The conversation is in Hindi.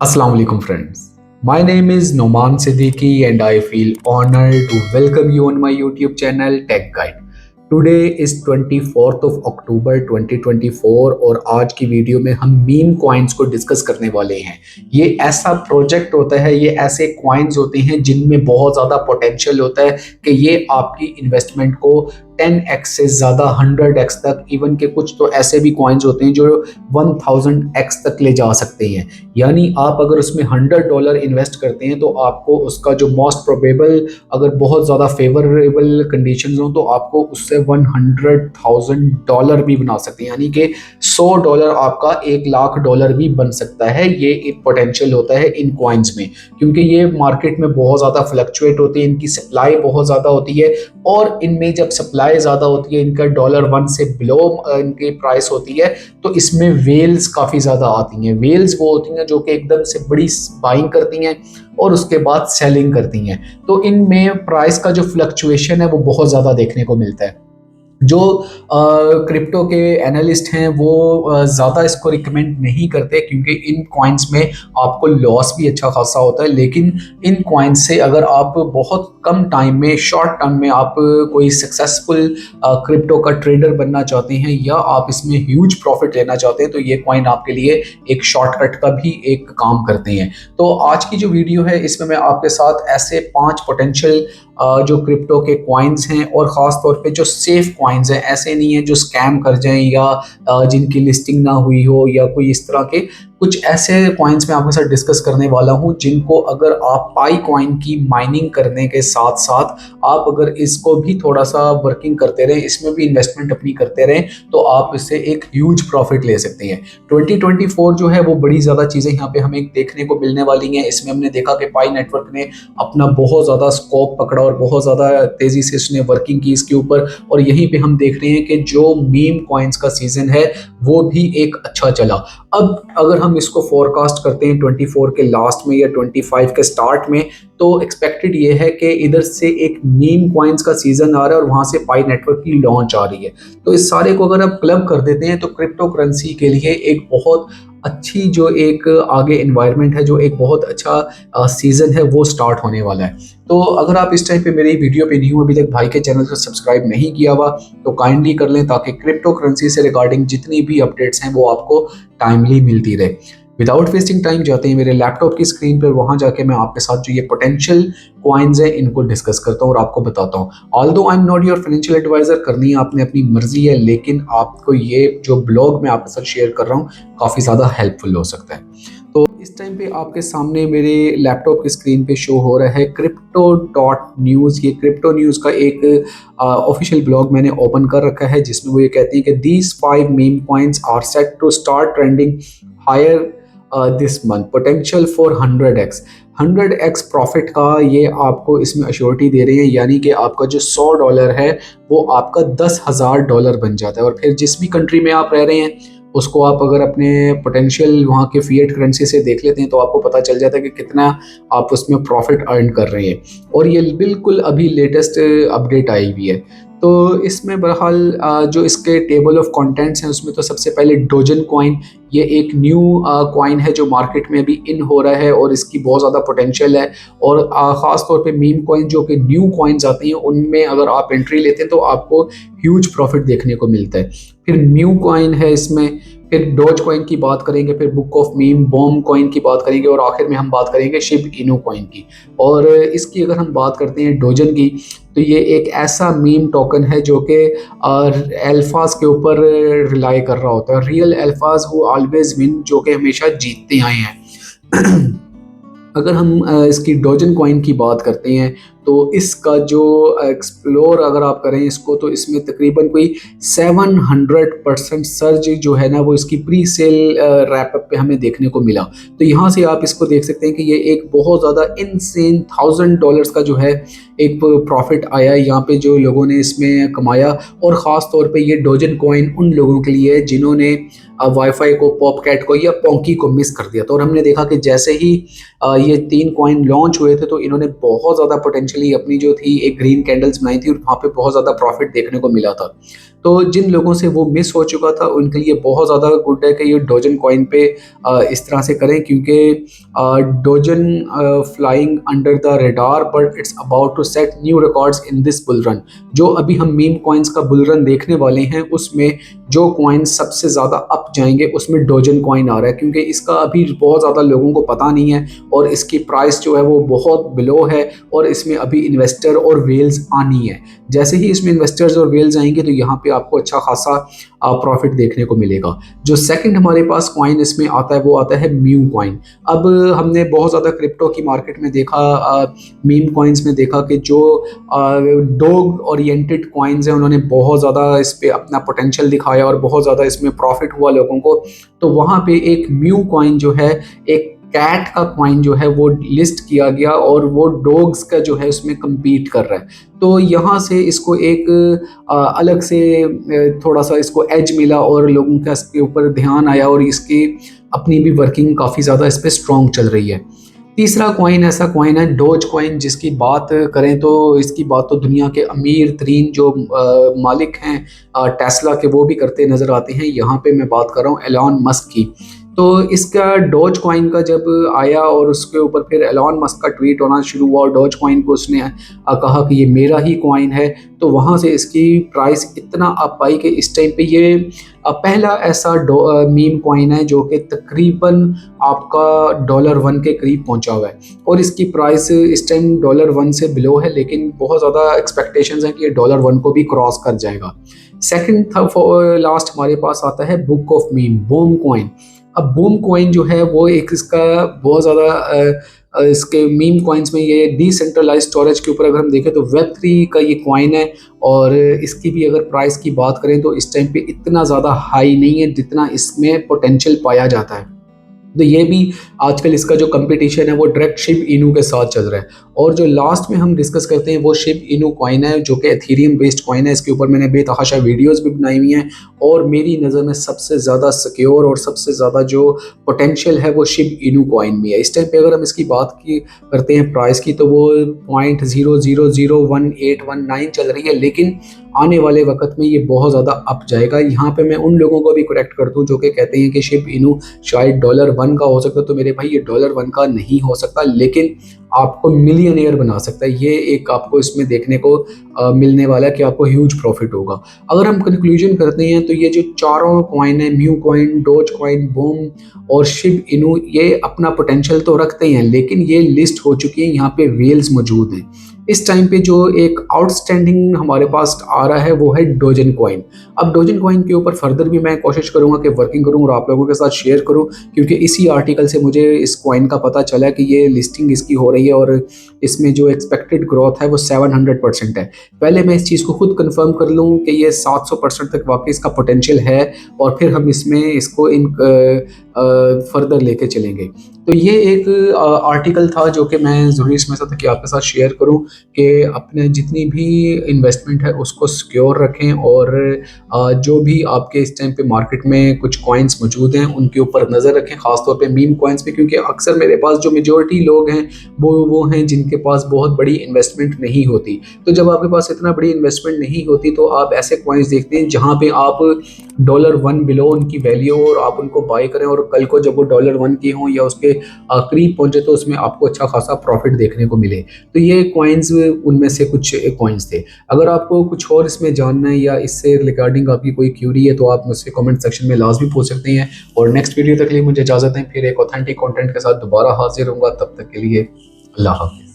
Assalamu alaikum friends. My name is Noman Siddiqui and I feel honored to welcome you on my YouTube channel Tech Guide. Today is 24th of October 2024 और आज की वीडियो में हम मीम कॉइन्स को डिस्कस करने वाले हैं। ये ऐसा प्रोजेक्ट होता है, ये ऐसे कॉइन्स होते हैं जिनमें बहुत ज़्यादा पोटेंशियल होता है कि ये आपकी इन्वेस्टमेंट को 10x से ज़्यादा 100x तक, इवन के कुछ तो ऐसे भी कॉइन्स होते हैं जो 1000x तक ले जा सकते हैं। यानी आप अगर उसमें $100 इन्वेस्ट करते हैं तो आपको उसका जो मोस्ट प्रोबेबल, अगर बहुत ज़्यादा फेवरेबल कंडीशंस हो तो आपको उससे $100,000 भी बना सकते हैं। यानी कि $100 आपका $1,00,000 भी बन सकता है। ये एक पोटेंशियल होता है इन कॉइन्स में, क्योंकि ये मार्केट में बहुत ज़्यादा फ्लक्चुएट होती है, इनकी सप्लाई बहुत ज़्यादा होती है और इनमें जब सप्लाई ज़्यादा होती है, इनका $1 से बिलो इनकी प्राइस होती है, तो इसमें वेल्स काफ़ी ज़्यादा आती हैं। वेल्स वो होती हैं जो कि एकदम से बड़ी बाइंग करती हैं और उसके बाद सेलिंग करती हैं। तो इनमें प्राइस का जो फ्लक्चुएशन है वो बहुत ज़्यादा देखने को मिलता है। जो क्रिप्टो के एनालिस्ट हैं वो ज़्यादा इसको रिकमेंड नहीं करते, क्योंकि इन कॉइन्स में आपको लॉस भी अच्छा खासा होता है। लेकिन इन कॉइन्स से अगर आप बहुत कम टाइम में, शॉर्ट टर्म में आप कोई सक्सेसफुल क्रिप्टो का ट्रेडर बनना चाहते हैं या आप इसमें ह्यूज प्रॉफिट लेना चाहते हैं, तो ये कॉइन आपके लिए एक शॉर्टकट का भी एक काम करते हैं। तो आज की जो वीडियो है इसमें मैं आपके साथ ऐसे 5 पोटेंशियल जो क्रिप्टो के कॉइन्स हैं, और ख़ास तौर पे जो सेफ कॉइन्स हैं, ऐसे नहीं है जो स्कैम कर जाएं या जिनकी लिस्टिंग ना हुई हो या कोई इस तरह के कुछ ऐसे कॉइन्स मैं आपके साथ डिस्कस करने वाला हूं जिनको अगर आप पाई कॉइन की माइनिंग करने के साथ साथ आप अगर इसको भी थोड़ा सा वर्किंग करते रहें, इसमें भी इन्वेस्टमेंट अपनी करते रहें, तो आप इससे एक ह्यूज प्रॉफिट ले सकते हैं। 2024 जो है वो बड़ी ज़्यादा चीज़ें यहाँ पे हमें देखने को मिलने वाली हैं। इसमें हमने देखा कि पाई नेटवर्क ने अपना बहुत ज़्यादा स्कोप पकड़ा और बहुत ज़्यादा तेज़ी से इसने वर्किंग की इसके ऊपर, और यहीं पे हम देख रहे हैं कि जो मीम कॉइन्स का सीज़न है वो भी एक अच्छा चला। अब अगर हम इसको फोरकास्ट करते हैं 24 के लास्ट में या 25 के स्टार्ट में, तो एक्सपेक्टेड ये है कि इधर से एक मीम कॉइन्स का सीज़न आ रहा है और वहाँ से पाई नेटवर्क की लॉन्च आ रही है। तो इस सारे को अगर आप क्लब कर देते हैं तो क्रिप्टो करेंसी के लिए एक बहुत अच्छी जो एक आगे एनवायरनमेंट है, जो एक बहुत अच्छा सीज़न है, वो स्टार्ट होने वाला है। तो अगर आप इस टाइम पे मेरी वीडियो पे न्यू अभी तक भाई के चैनल को सब्सक्राइब नहीं किया हुआ तो काइंडली कर लें, ताकि क्रिप्टो करेंसी से रिगार्डिंग जितनी भी अपडेट्स हैं वो आपको टाइमली मिलती रहे। विदाउट वेस्टिंग टाइम जाते हैं मेरे लैपटॉप की स्क्रीन पर, वहाँ जाके मैं आपके साथ जो ये पोटेंशियल कॉइन्स हैं इनको डिस्कस करता हूँ और आपको बताता हूँ। Although I am not your financial advisor, करनी आपने अपनी मर्जी है, लेकिन आपको ये जो ब्लॉग मैं आपके साथ शेयर कर रहा हूँ काफ़ी ज़्यादा हेल्पफुल हो सकता है। तो इस टाइम पे आपके सामने मेरे लैपटॉप की स्क्रीन पे शो हो रहा है crypto.news। ये क्रिप्टो न्यूज़ का एक ऑफिशियल ब्लॉग मैंने ओपन कर रखा है, जिसमें वो ये कहते हैं कि these 5 meme coins are set to start trending higher this month, potential for 100x profit का ये आपको इसमें अश्योरिटी दे रही है। यानी कि आपका जो $100 है वो आपका $10,000 बन जाता है। और फिर जिस भी कंट्री में आप रह रहे हैं उसको आप अगर अपने पोटेंशियल वहाँ के फिएट करेंसी से देख लेते हैं तो आपको पता चल जाता है कि कितना आप उसमें प्रॉफिट अर्न कर रहे हैं। और ये बिल्कुल अभी लेटेस्ट अपडेट आई हुई है। तो इसमें बहरहाल जो इसके टेबल ऑफ कंटेंट्स हैं उसमें तो सबसे पहले डोजन कॉइन, ये एक न्यू कॉइन है जो मार्केट में अभी इन हो रहा है और इसकी बहुत ज़्यादा पोटेंशियल है। और ख़ास तौर पे मीम कॉइन जो कि न्यू कॉइन्स आती हैं उनमें अगर आप एंट्री लेते हैं तो आपको ह्यूज प्रॉफिट देखने को मिलता है। फिर म्यू कॉइन है इसमें, फिर डोज कॉइन की बात करेंगे, फिर Book of Meme, BOME coin की बात करेंगे और आखिर में हम बात करेंगे शिब इनू कॉइन की। और इसकी अगर हम बात करते हैं डोजन की, तो ये एक ऐसा मीम टोकन है जो कि अल्फाज के ऊपर रिलाई कर रहा होता है। रियल अल्फाज वो ऑलवेज विन, जो कि हमेशा जीतते आए हैं। अगर हम इसकी डोजन कॉइन की बात करते हैं तो इसका जो एक्सप्लोर अगर आप करें इसको, तो इसमें तकरीबन कोई 700% सर्ज जो है ना वो इसकी प्री सेल रैप अप पे हमें देखने को मिला। तो यहाँ से आप इसको देख सकते हैं कि ये एक बहुत ज़्यादा इनसेन $1000 का जो है एक प्रॉफिट आया है यहाँ पे जो लोगों ने इसमें कमाया। और ख़ास तौर पे ये डोजन कॉइन उन लोगों के लिए है जिन्होंने वाईफाई को, पॉपकैट को या पोंकी को मिस कर दिया था। और हमने देखा कि जैसे ही ये 3 कॉइन लॉन्च हुए थे तो इन्होंने बहुत ज़्यादा पोटेंशियली अपनी जो थी एक ग्रीन कैंडल्स बनाई थी और वहाँ पे बहुत ज़्यादा प्रॉफिट देखने को मिला था। तो जिन लोगों से वो मिस हो चुका था उनके लिए बहुत ज़्यादा गुड है कि ये डोजन कॉइन पे इस तरह से करें, क्योंकि Dogen flying under the radar but it's about to set new records in this bull run. जो अभी हम मीम कॉइन्स का बुल रन देखने वाले हैं उसमें जो कॉइन सबसे ज़्यादा अप जाएंगे उसमें डोजन कॉइन आ रहा है, क्योंकि इसका अभी बहुत ज़्यादा लोगों को पता नहीं है और इसकी प्राइस जो है वो बहुत बिलो है और इसमें अभी इन्वेस्टर और वेल्स आनी है। जैसे ही इसमें इन्वेस्टर्स और वेल्स आएंगे तो यहाँ पे आपको अच्छा खासा प्रॉफिट देखने को मिलेगा। जो सेकंड हमारे पास कॉइन इसमें आता है वो आता है म्यू कॉइन। अब हमने बहुत ज़्यादा क्रिप्टो की मार्केट में देखा, मीम कॉइन्स में देखा कि जो डॉग ओरिएंटेड कॉइन्स हैं उन्होंने बहुत ज़्यादा इस पे अपना पोटेंशियल दिखाया और बहुत ज़्यादा इसमें प्रॉफिट हुआ लोगों को। तो वहाँ पे एक म्यू कॉइन जो है, एक कैट का कॉइन जो है वो लिस्ट किया गया और वो डॉग्स का जो है उसमें compete कर रहा है। तो यहाँ से इसको एक अलग से थोड़ा सा इसको एज मिला और लोगों का इसके ऊपर ध्यान आया और इसकी अपनी भी वर्किंग काफ़ी ज़्यादा इस पर स्ट्रॉन्ग चल रही है। तीसरा कॉइन ऐसा कॉइन है डोज कॉइन, जिसकी बात करें तो इसकी बात तो दुनिया के अमीर तरीन जो मालिक हैं टेस्ला के वो भी करते नज़र आते हैं। यहाँ पे मैं बात कर रहा हूँ एलॉन मस्क की। तो इसका डोज कॉइन का जब आया और उसके ऊपर फिर एलॉन मस्क का ट्वीट होना शुरू हुआ और डोज कॉइन को उसने कहा कि ये मेरा ही कॉइन है, तो वहाँ से इसकी प्राइस इतना अप आई कि इस टाइम पे ये पहला ऐसा मीम कॉइन है जो कि तकरीबन आपका $1 के करीब पहुंचा हुआ है और इसकी प्राइस इस टाइम $1 से बिलो है, लेकिन बहुत ज़्यादा एक्सपेक्टेशंस हैं कि ये $1 को भी क्रॉस कर जाएगा। सेकंड लास्ट हमारे पास आता है book of meme, boom coin. अब बूम कॉइन जो है वो एक इसका बहुत ज़्यादा इसके मीम कॉइन्स में ये डिसेंट्रलाइज स्टोरेज के ऊपर अगर हम देखें तो वेब3 का ये कॉइन है और इसकी भी अगर प्राइस की बात करें तो इस टाइम पे इतना ज़्यादा हाई नहीं है जितना इसमें पोटेंशियल पाया जाता है। तो ये भी आजकल इसका जो कंपटीशन है वो डायरेक्ट शिब इनू के साथ चल रहा है। और जो लास्ट में हम डिस्कस करते हैं वो शिब इनू कॉइन है जो कि एथेरियम बेस्ड कॉइन है। इसके ऊपर मैंने बेतहाशा वीडियोस भी बनाई हुई हैं और मेरी नज़र में सबसे ज़्यादा सिक्योर और सबसे ज़्यादा जो पोटेंशियल है वो शिब इनू कॉइन में है। इस टाइम पे अगर हम इसकी बात की करते हैं प्राइस की तो वो 0.00011819 चल रही है, लेकिन आने वाले वक्त में ये बहुत ज़्यादा अप जाएगा। यहाँ पे मैं उन लोगों को भी करेक्ट कर दूँ जो कि कहते हैं कि शिब इनू शायद $1 का हो सकता है, तो मेरे भाई ये $1 का नहीं हो सकता, लेकिन आपको मिलियनेयर बना सकता है। ये एक आपको इसमें देखने को मिलने वाला है कि आपको ह्यूज प्रॉफिट होगा। अगर हम कंक्लूजन करते हैं तो ये जो चारों कॉइन है, mu coin, dose coin, boom और शिब इनू, ये अपना पोटेंशियल तो रखते हैं लेकिन ये लिस्ट हो चुकी है, यहाँ पे वेल्स मौजूद हैं। इस टाइम पे जो एक आउटस्टैंडिंग हमारे पास आ रहा है वो है डोजन कॉइन। अब डोजन कॉइन के ऊपर फर्दर भी मैं कोशिश करूंगा कि वर्किंग करूं और आप लोगों के साथ शेयर करूं, क्योंकि इसी आर्टिकल से मुझे इस कॉइन का पता चला कि ये लिस्टिंग इसकी हो रही है और इसमें जो एक्सपेक्टेड ग्रोथ है वो 700% है। पहले मैं इस चीज़ को खुद कंफर्म कर लूँ कि ये 700% तक वाकई इसका पोटेंशियल है और फिर हम इसमें इसको फर्दर लेके चलेंगे। तो ये एक आर्टिकल था जो कि मैं ज़रूरी समझता था कि आपके साथ शेयर करूं कि अपने जितनी भी इन्वेस्टमेंट है उसको सिक्योर रखें और जो भी आपके इस टाइम पे मार्केट में कुछ कॉइन्स मौजूद हैं उनके ऊपर नज़र रखें, ख़ासतौर पे मीम कॉइन्स पे, क्योंकि अक्सर मेरे पास जो मेजॉरिटी लोग हैं वो हैं जिनके पास बहुत बड़ी इन्वेस्टमेंट नहीं होती। तो जब आपके पास इतना बड़ी इन्वेस्टमेंट नहीं होती तो आप ऐसे कॉइन्स देखते हैं जहाँ पे आप $1 बिलो उनकी वैल्यू और आप उनको बाय करें और कल को जब वो $1 की हों या उसके करीब पहुंचे तो उसमें आपको अच्छा खासा प्रॉफिट देखने को मिले। तो ये कॉइन्स उनमें से कुछ कॉइन्स थे। अगर आपको कुछ और इसमें जानना है या इससे रिगार्डिंग आपकी कोई क्यूरी है तो आप मुझसे कमेंट सेक्शन में लाजमी पूछ सकते हैं। और नेक्स्ट वीडियो तक लिए मुझे इजाज़त है, फिर एक ऑथेंटिक कंटेंट के साथ दोबारा हाजिर होऊंगा। तब तक के लिए अल्लाह हाफ़िज़।